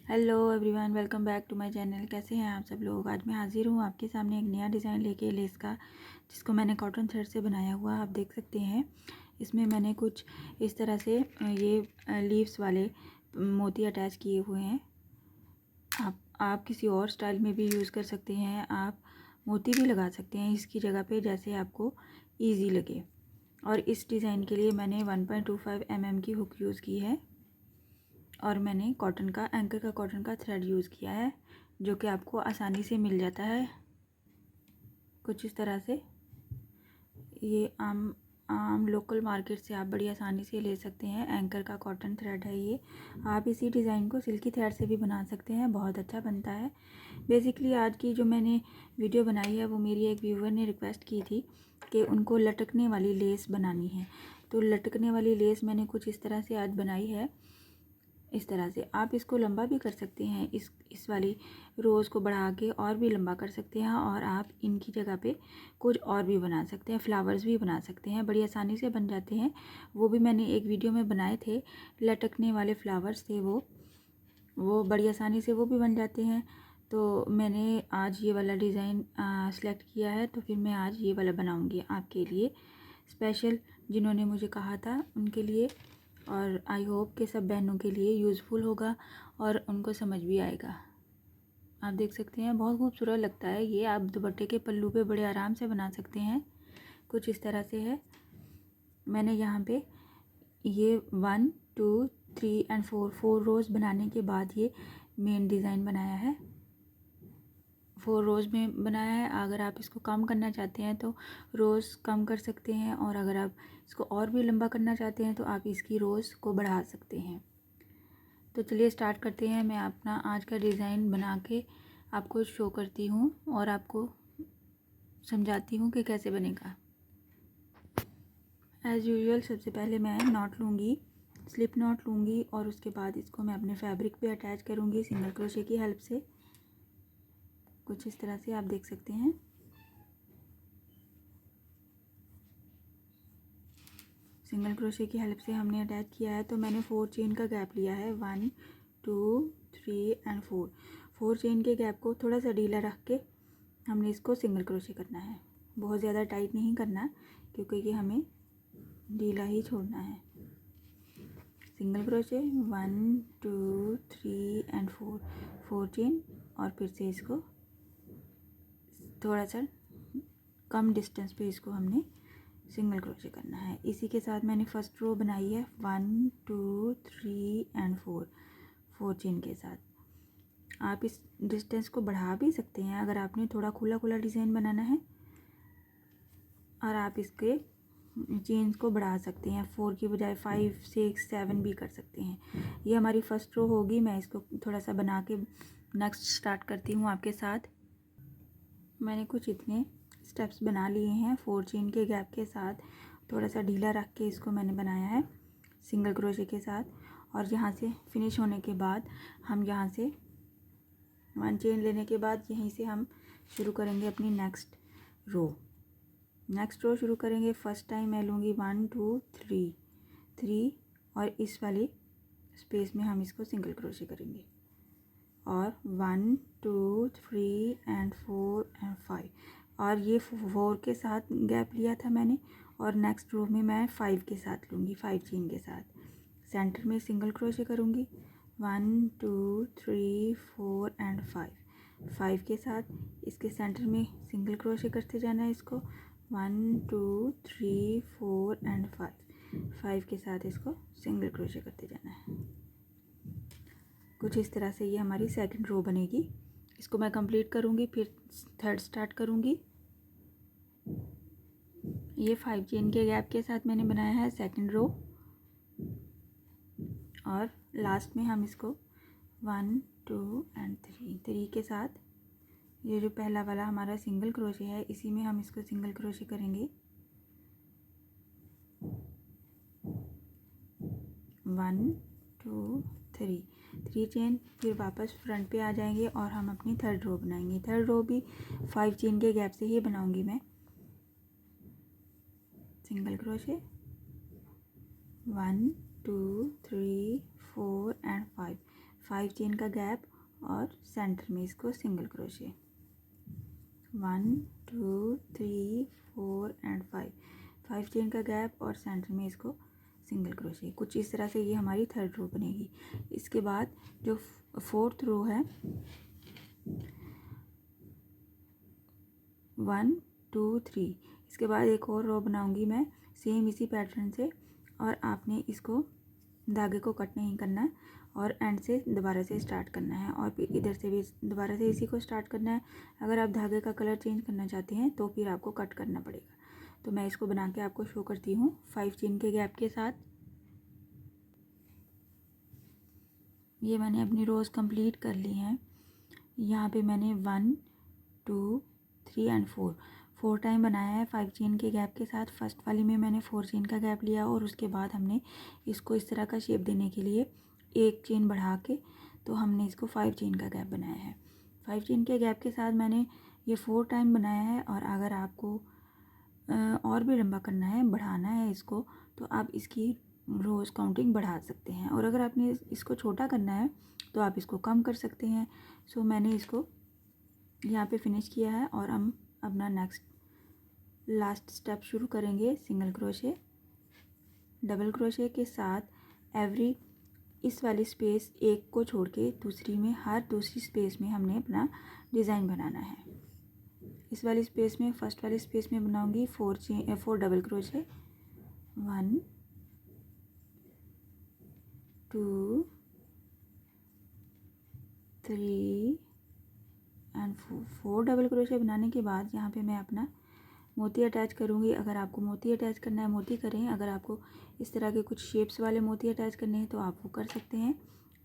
Hello everyone, welcome back to my channel. कैसे हैं आप सब लोग। आज मैं हाजिर हूँ आपके सामने एक नया डिज़ाइन लेके लेस का, जिसको मैंने कॉटन थ्रेड से बनाया हुआ आप देख सकते हैं। इसमें मैंने कुछ इस तरह से ये लीव्स वाले मोती अटैच किए हुए हैं। आप किसी और स्टाइल में भी यूज़ कर सकते हैं। आप मोती भी लगा सकते हैं इसकी जगह पे, जैसे आपको ईजी लगे। और इस डिज़ाइन के लिए मैंने 1.25 mm की हुक यूज़ की है और मैंने कॉटन का कॉटन का थ्रेड यूज़ किया है, जो कि आपको आसानी से मिल जाता है कुछ इस तरह से। ये आम लोकल मार्केट से आप बड़ी आसानी से ले सकते हैं। एंकर का कॉटन थ्रेड है ये। आप इसी डिज़ाइन को सिल्की थ्रेड से भी बना सकते हैं, बहुत अच्छा बनता है। बेसिकली आज की जो मैंने वीडियो बनाई है वो मेरी एक व्यूवर ने रिक्वेस्ट की थी कि उनको लटकने वाली लेस बनानी है। तो लटकने वाली लेस मैंने कुछ इस तरह से आज बनाई है। इस तरह से आप इसको लंबा भी कर सकते हैं, इस वाली रोज़ को बढ़ा के और भी लंबा कर सकते हैं। और आप इनकी जगह पे कुछ और भी बना सकते हैं, फ्लावर्स भी बना सकते हैं, बड़ी आसानी से बन जाते हैं। वो भी मैंने एक वीडियो में बनाए थे, लटकने वाले फ्लावर्स थे वो बड़ी आसानी से वो भी बन जाते हैं। तो मैंने आज ये वाला डिज़ाइन सेलेक्ट किया है, तो फिर मैं आज ये वाला बनाऊँगी आपके लिए स्पेशल, जिन्होंने मुझे कहा था उनके लिए। और आई होप कि सब बहनों के लिए यूज़फुल होगा और उनको समझ भी आएगा। आप देख सकते हैं बहुत खूबसूरत लगता है ये। आप दुपट्टे के पल्लू पे बड़े आराम से बना सकते हैं। कुछ इस तरह से है। मैंने यहाँ पे ये 1 2 3 एंड 4 रोज़ बनाने के बाद ये मेन डिज़ाइन बनाया है। 4 रोज़ में बनाया है। अगर आप इसको कम करना चाहते हैं तो रोज़ कम कर सकते हैं, और अगर आप इसको और भी लंबा करना चाहते हैं तो आप इसकी रोज़ को बढ़ा सकते हैं। तो चलिए स्टार्ट करते हैं। मैं अपना आज का डिज़ाइन बना के आपको शो करती हूँ और आपको समझाती हूँ कि कैसे बनेगा। एज़ यूजुअल सबसे पहले मैं नॉट लूँगी, स्लिप नॉट लूँगी, और उसके बाद इसको मैं अपने फैब्रिक पे अटैच करूँगी सिंगल क्रोशे की हेल्प से। कुछ इस तरह से आप देख सकते हैं। सिंगल क्रोशे की हेल्प से हमने अटैच किया है। तो मैंने 4 चेन का गैप लिया है, 1 2 3 एंड 4 चेन के गैप को थोड़ा सा ढीला रख के हमने इसको सिंगल क्रोशे करना है। बहुत ज़्यादा टाइट नहीं करना, क्योंकि ये हमें ढीला ही छोड़ना है। सिंगल क्रोशे 1 2 3 एंड 4 चेन, और फिर से इसको थोड़ा सा कम डिस्टेंस पे इसको हमने सिंगल क्रोशे करना है। इसी के साथ मैंने फर्स्ट रो बनाई है 1 2 3 एंड 4 चेन के साथ। आप इस डिस्टेंस को बढ़ा भी सकते हैं अगर आपने थोड़ा खुला खुला डिज़ाइन बनाना है, और आप इसके चेन्स को बढ़ा सकते हैं। 4 की बजाय 5 6 7 भी कर सकते हैं। ये हमारी फर्स्ट रो होगी। मैं इसको थोड़ा सा बना के नेक्स्ट स्टार्ट करती हूँ आपके साथ। मैंने कुछ इतने स्टेप्स बना लिए हैं 4 चेन के गैप के साथ। थोड़ा सा ढीला रख के इसको मैंने बनाया है सिंगल क्रोशे के साथ। और यहाँ से फिनिश होने के बाद हम यहाँ से 1 चेन लेने के बाद यहीं से हम शुरू करेंगे अपनी नेक्स्ट रो शुरू करेंगे। फर्स्ट टाइम मैं लूँगी 1 2 3 और इस वाली स्पेस में हम इसको सिंगल क्रोशे करेंगे, और 1 2 3 एंड 4 एंड 5, और ये 4 के साथ गैप लिया था मैंने, और नेक्स्ट रो में मैं 5 के साथ लूँगी, 5 चेन के साथ सेंटर में सिंगल क्रोशे करूँगी। 1 2 3 4 एंड 5 के साथ इसके सेंटर में सिंगल क्रोशे करते जाना है इसको। 1 2 3 4 एंड 5 के साथ इसको सिंगल क्रोशे करते जाना है। कुछ इस तरह से ये हमारी सेकंड रो बनेगी। इसको मैं कंप्लीट करूँगी, फिर थर्ड स्टार्ट करूँगी। ये 5 चेन के गैप के साथ मैंने बनाया है सेकंड रो, और लास्ट में हम इसको 1 2 एंड 3 के साथ ये जो पहला वाला हमारा सिंगल क्रोशे है, इसी में हम इसको सिंगल क्रोशे करेंगे। 1 2 3 चेन, फिर वापस फ्रंट पे आ जाएंगे और हम अपनी थर्ड रो बनाएंगे। थर्ड रो भी 5 चेन के गैप से ही बनाऊंगी मैं। सिंगल क्रोशे 1 2 3 4 एंड 5 5 चेन का गैप और सेंटर में इसको सिंगल क्रोशे। 1 2 3 4 एंड 5 चेन का गैप और सेंटर में इसको सिंगल क्रोशे। कुछ इस तरह से ये हमारी थर्ड रो बनेगी। इसके बाद जो फोर्थ रो है 1 2 3, इसके बाद एक और रो बनाऊंगी मैं सेम इसी पैटर्न से, और आपने इसको धागे को कट नहीं करना है और एंड से दोबारा से स्टार्ट करना है, और फिर इधर से भी दोबारा से इसी को स्टार्ट करना है। अगर आप धागे का कलर चेंज करना चाहते हैं तो फिर आपको कट करना पड़ेगा। तो मैं इसको बना के आपको शो करती हूँ 5 चेन के गैप के साथ। ये मैंने अपनी रोज़ कंप्लीट कर ली हैं। यहाँ पे मैंने 1 2 3 एंड 4 टाइम बनाया है 5 चेन के गैप के साथ। फर्स्ट वाली में मैंने 4 चेन का गैप लिया और उसके बाद हमने इसको इस तरह का शेप देने के लिए एक चेन बढ़ा के तो हमने इसको 5 चेन का गैप बनाया है। 5 चेन के गैप के साथ मैंने ये 4 टाइम बनाया है। और अगर आपको और भी लंबा करना है, बढ़ाना है इसको, तो आप इसकी रोज़ काउंटिंग बढ़ा सकते हैं, और अगर आपने इसको छोटा करना है तो आप इसको कम कर सकते हैं। सो मैंने इसको यहाँ पे फिनिश किया है और हम अपना नेक्स्ट लास्ट स्टेप शुरू करेंगे। सिंगल क्रोशे, डबल क्रोशे के साथ एवरी इस वाली स्पेस एक को छोड़ के दूसरी में, हर दूसरी स्पेस में हमने अपना डिज़ाइन बनाना है। इस वाली स्पेस में, फर्स्ट वाली स्पेस में बनाऊंगी 4 double crochet, 1 2 3 and 4 double crochet बनाने के बाद यहाँ पे मैं अपना मोती अटैच करूँगी। अगर आपको मोती अटैच करना है मोती करें, अगर आपको इस तरह के कुछ शेप्स वाले मोती अटैच करने हैं तो आप वो कर सकते हैं,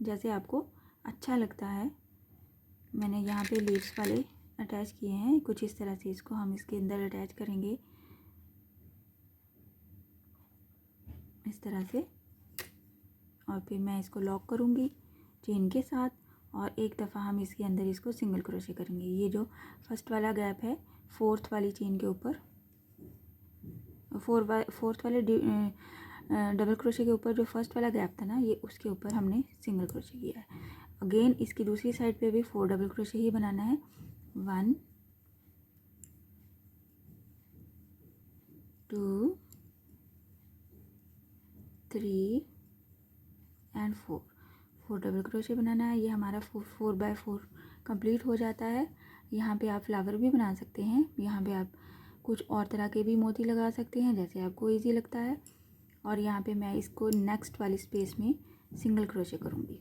जैसे आपको अच्छा लगता है। मैंने यहाँ पे लीव्स वाले अटैच किए हैं कुछ इस तरह से, इसको हम इसके अंदर अटैच करेंगे इस तरह से, और फिर मैं इसको लॉक करूँगी चेन के साथ, और एक दफ़ा हम इसके अंदर इसको सिंगल क्रोशे करेंगे। ये जो फर्स्ट वाला गैप है फोर्थ वाली चेन के ऊपर, फोर्थ वाले डबल क्रोशे के ऊपर जो फर्स्ट वाला गैप था ना, ये उसके ऊपर हमने सिंगल क्रोशे किया है। अगेन इसकी दूसरी साइड पे भी 4 डबल क्रोशे ही बनाना है। 1 2 3 एंड 4 डबल क्रोशे बनाना है। ये हमारा 4x4 कंप्लीट हो जाता है। यहाँ पे आप फ्लावर भी बना सकते हैं, यहाँ पे आप कुछ और तरह के भी मोती लगा सकते हैं जैसे आपको इजी लगता है। और यहाँ पे मैं इसको नेक्स्ट वाली स्पेस में सिंगल क्रोशे करूँगी।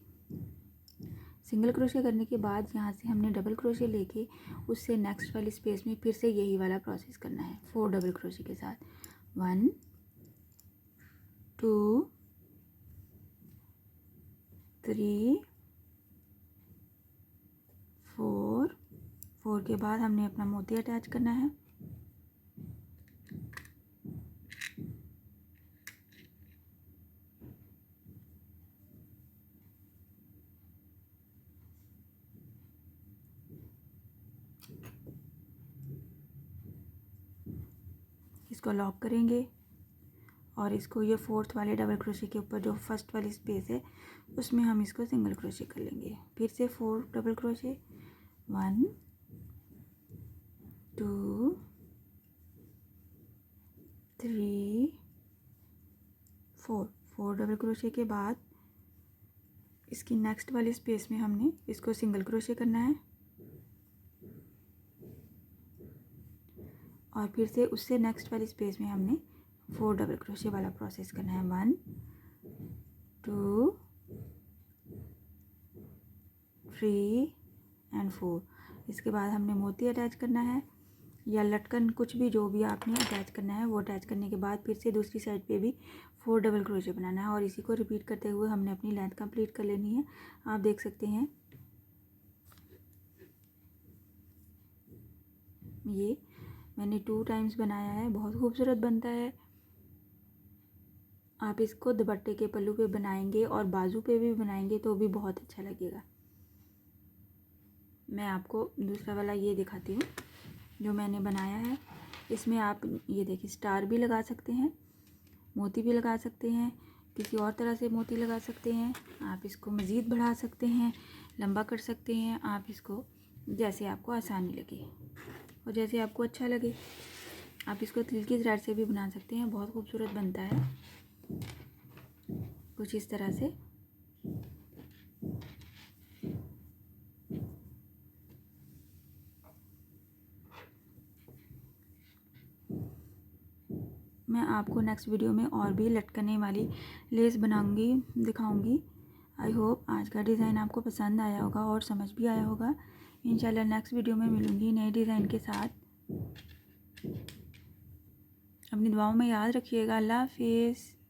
सिंगल क्रोशे करने के बाद यहाँ से हमने डबल क्रोशे लेके उससे नेक्स्ट वाली स्पेस में फिर से यही वाला प्रोसेस करना है 4 डबल क्रोशे के साथ। 1 2 3 4 के बाद हमने अपना मोती अटैच करना है। इसको लॉक करेंगे और इसको ये फोर्थ वाले डबल क्रोशे के ऊपर जो फर्स्ट वाली स्पेस है उसमें हम इसको सिंगल क्रोशे कर लेंगे। फिर से 4 डबल क्रोशे, 1 2 3 4 डबल क्रोशे के बाद इसकी नेक्स्ट वाली स्पेस में हमने इसको सिंगल क्रोशे करना है, और फिर से उससे नेक्स्ट वाली स्पेस में हमने 4 डबल क्रोशे वाला प्रोसेस करना है। 1 2 3 एंड 4। इसके बाद हमने मोती अटैच करना है या लटकन, कुछ भी जो भी आपने अटैच करना है वो अटैच करने के बाद फिर से दूसरी साइड पे भी 4 डबल क्रोशे बनाना है, और इसी को रिपीट करते हुए हमने अपनी लेंथ कंप्लीट कर लेनी है। आप देख सकते हैं ये मैंने 2 टाइम्स बनाया है, बहुत खूबसूरत बनता है। आप इसको दुपट्टे के पल्लू पे बनाएंगे और बाजू पे भी बनाएंगे तो भी बहुत अच्छा लगेगा। मैं आपको दूसरा वाला ये दिखाती हूँ जो मैंने बनाया है। इसमें आप ये देखिए स्टार भी लगा सकते हैं, मोती भी लगा सकते हैं, किसी और तरह से मोती लगा सकते हैं। आप इसको मज़ीद बढ़ा सकते हैं, लंबा कर सकते हैं। आप इसको जैसे आपको आसानी लगे और जैसे आपको अच्छा लगे। आप इसको तिल की थ्रेड से भी बना सकते हैं, बहुत खूबसूरत बनता है। कुछ इस तरह से। मैं आपको नेक्स्ट वीडियो में और भी लटकने वाली लेस बनाऊंगी, दिखाऊंगी। आई होप आज का डिज़ाइन आपको पसंद आया होगा और समझ भी आया होगा। इंशाल्लाह नेक्स्ट वीडियो में मिलूंगी नए डिज़ाइन के साथ। अपनी दुआओं में याद रखिएगा। अल्लाह हाफिज़।